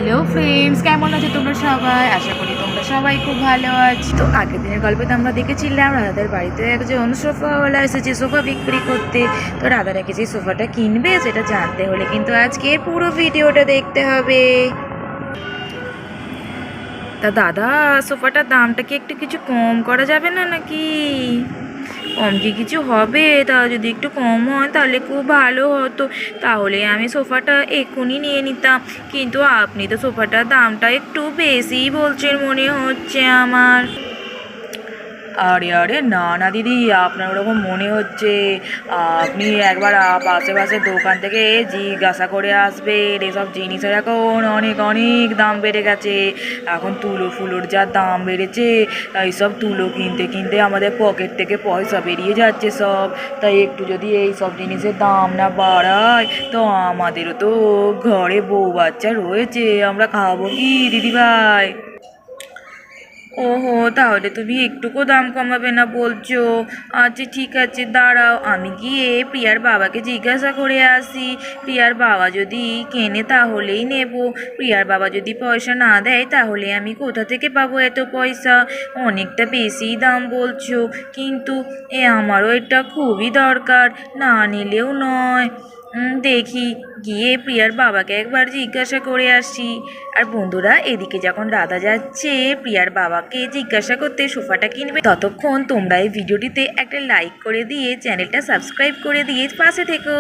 Hello friends, কেমন আছো তোমরা সবাই? আশা করি তোমরা সবাই খুব ভালো আছো। তো আগের দিনের গল্পে তো আমরা দেখেছিলাম রাধাদের বাড়িতে একজন সোফাওয়ালা এসেছে সোফা বিক্রি করতে। তো রাধারা কি সেই সোফাটা কিনবে সেটা জানতে হলে কিন্তু আজকে পুরো ভিডিওটা দেখতে হবে। তা দাদা, সোফাটার দামটা কি একটু কিছু কম করা যাবে না নাকি? কম কি কিছু হবে? তা যদি একটু কম হয় তাহলে খুব ভালো হতো, তাহলে আমি সোফাটা এক্ষুনি নিয়ে নিতাম। কিন্তু আপনি তো সোফাটার দামটা একটু বেশিই বলছেন মনে হচ্ছে আমার। আরে আরে না না দিদি, আপনার ওরকম মনে হচ্ছে। আপনি একবার আশেপাশের দোকান থেকে জিজ্ঞাসা করে আসবেন। এসব জিনিসের এখন অনেক অনেক দাম বেড়ে গেছে। এখন তুলো ফুলোর যা দাম বেড়েছে, এইসব তুলো কিনতে কিনতে আমাদের পকেট থেকে পয়সা বেরিয়ে যাচ্ছে সব। তাই একটু যদি এই সব জিনিসের দাম না বাড়ায় তো আমাদেরও তো ঘরে বউ বাচ্চা রয়েছে, আমরা খাবো কি দিদিভাই? ওহো, তাহলে তুমি একটুকু দাম কমাবে না বলছো? আচ্ছা ঠিক আছে, দাঁড়াও আমি গিয়ে প্রিয়ার বাবাকে জিজ্ঞাসা করে আসি। প্রিয়ার বাবা যদি কেনে তাহলেই নেব। প্রিয়ার বাবা যদি পয়সা না দেয় তাহলে আমি কোথা থেকে পাবো এত পয়সা? অনেকটা বেশি দাম বলছো, কিন্তু আমারও এটা খুবই দরকার, না নিলেও নয়। দেখি, গিয়ে প্রিয়ার বাবাকে একবার জিজ্ঞাসা করে আসি। আর বন্ধুরা, এদিকে যখন রাধা যাচ্ছে প্রিয়ার বাবাকে জিজ্ঞাসা করতে সোফাটা কিনবে, ততক্ষণ তোমরা এই ভিডিওটিতে একটা লাইক করে দিয়ে চ্যানেলটা সাবস্ক্রাইব করে দিয়ে পাশে থেকো।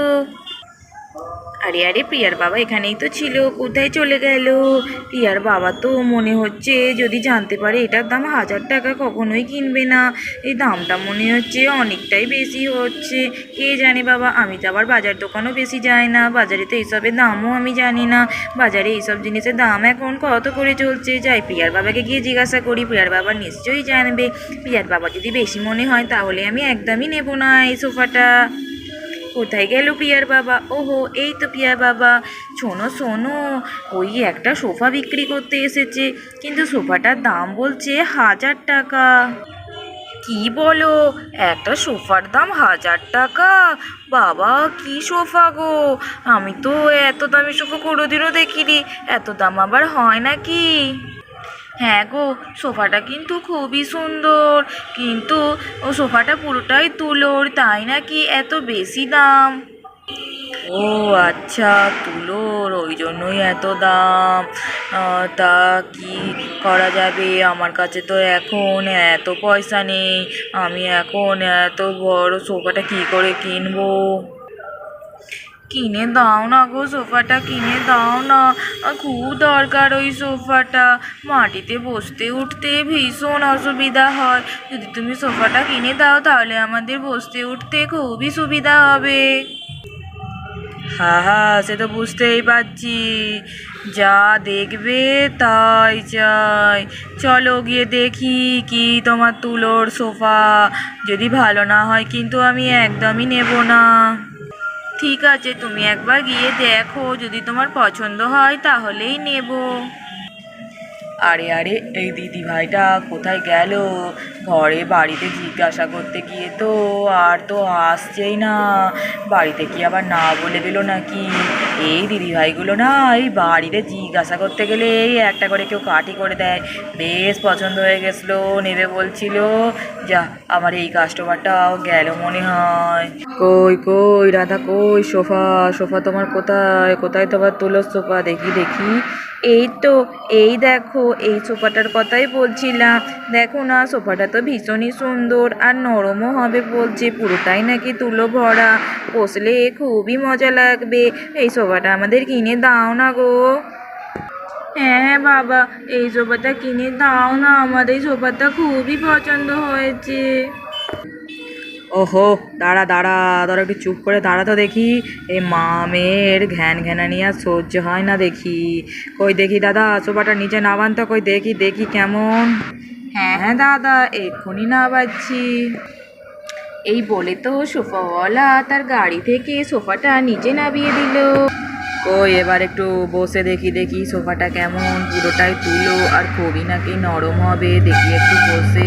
আরে আরে, প্রিয়ার বাবা এখানেই তো ছিল, কোথায় চলে গেল? প্রিয়ার বাবা তো মনে হচ্ছে যদি জানতে পারে এটার দাম 1000 টাকা কখনোই কিনবে না। এই দামটা মনে হচ্ছে অনেকটাই বেশি হচ্ছে। কে জানে বাবা, আমি তো আবার বাজার দোকানও বেশি যাই না, বাজারে তো এইসবের দামও আমি জানি না। বাজারে এইসব জিনিসের দাম এখন কত করে চলছে? যাই প্রিয়ার বাবাকে গিয়ে জিজ্ঞাসা করি, প্রিয়ার বাবা নিশ্চয়ই জানবে। প্রিয়ার বাবা যদি বেশি মনে হয় তাহলে আমি একদমই নেব না এই সোফাটা। কোথায় গেল প্রিয়ার বাবা? ওহো, এই তো প্রিয়ার বাবা। শোনো শোনো, ওই একটা সোফা বিক্রি করতে এসেছে, কিন্তু সোফাটার দাম বলছে 1000 টাকা। কি বলো? একটা সোফার দাম 1000 টাকা? বাবা, কি সোফা গো! আমি তো এত দামি সোফা কোনোদিনও দেখিনি। এত দাম আবার হয় নাকি? হ্যাঁ গো, সোফাটা কিন্তু খুবই সুন্দর, কিন্তু ও সোফাটা পুরোটাই তুলোর, তাই নাকি এত বেশি দাম? ও আচ্ছা, তুলোর, ওই জন্যই এত দাম। তা কি করা যাবে? আমার কাছে তো এখন এত পয়সা নেই। আমি এখন এত বড় সোফাটা কি করে কিনবো? কিনে দাও না গো, সোফাটা কিনে দাও না। খুব দরকার ওই সোফাটা। মাটিতে বসতে উঠতে ভীষণ অসুবিধা হয়। যদি তুমি সোফাটা কিনে দাও তাহলে আমাদের বসতে উঠতে খুবই সুবিধা হবে। হ্যাঁ হ্যাঁ, সে তো বুঝতেই পারছি। যা দেখবে তাই চাই। চলো গিয়ে দেখি কি তোমার তুলোর সোফা। যদি ভালো না হয় কিন্তু আমি একদমই নেব না। ঠিক আছে, তুমি একবার গিয়ে দেখো, যদি তোমার পছন্দ হয় তাহলেই নেব। আরে আরে, এই দিদি ভাইটা কোথায় গেল? ঘরে বাড়িতে জিজ্ঞাসা করতে গিয়ে তো আর তো আসছেই না। বাড়িতে কি আবার না বলে দিল নাকি? এই দিদি ভাইগুলো না, এই বাড়িতে জিজ্ঞাসা করতে গেলে এই একটা করে কেউ কাঠি করে দেয়। বেশ পছন্দ হয়ে গেছিলো, নেবে বলছিল। যা, আমার এই কাস্টমারটাও গেল মনে হয়। কই কই রাধা, কই সোফা? সোফা তোমার কোথায়? কোথায় তোমার তুলোর সোফা? দেখি দেখি। এই তো, এই দেখো, এই সোফাটার কথাই বলছিলাম। দেখো না, সোফাটা তো ভীষণই সুন্দর আর নরমও হবে বলছে, পুরোটাই নাকি তুলো ভরা, বসলে খুবই মজা লাগবে। এই সোফাটা আমাদের কিনে দাও না গো। হ্যাঁ হ্যাঁ বাবা, এই সোফাটা কিনে দাও না, আমার এই সোফাটা খুবই পছন্দ হয়েছে। ওহো, দাঁড়া দাঁড়া দাঁড়া, একটু চুপ করে দাঁড়া তো দেখি। এই মা মেয়ের ঘ্যান ঘ্যানানি আর সহ্য হয় না দেখি। কই দেখি দাদা, সোফাটা নিচে নাবান তো, কই দেখি দেখি কেমন। হ্যাঁ হ্যাঁ দাদা, এক্ষুনি নাবাচ্ছি। এই বলে তো সোফাওয়ালা তার গাড়ি থেকে সোফাটা নিচে নামিয়ে দিল। কই এবার একটু বসে দেখি দেখি সোফাটা কেমন। পুরোটাই তুলো আর খুবই নাকি নরম হবে, দেখি একটু বসে।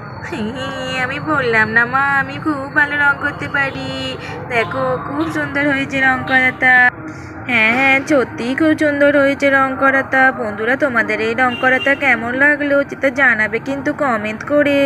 আমি বললাম না মা, আমি খুব ভালো রং করতে পারি। দেখো খুব সুন্দর হয়েছে রং করাটা। হ্যাঁ হ্যাঁ, সত্যিই খুব সুন্দর হয়েছে রং করাটা। বন্ধুরা, তোমাদের এই রং করাটা কেমন লাগলো সেটা জানাবে কিন্তু কমেন্ট করে।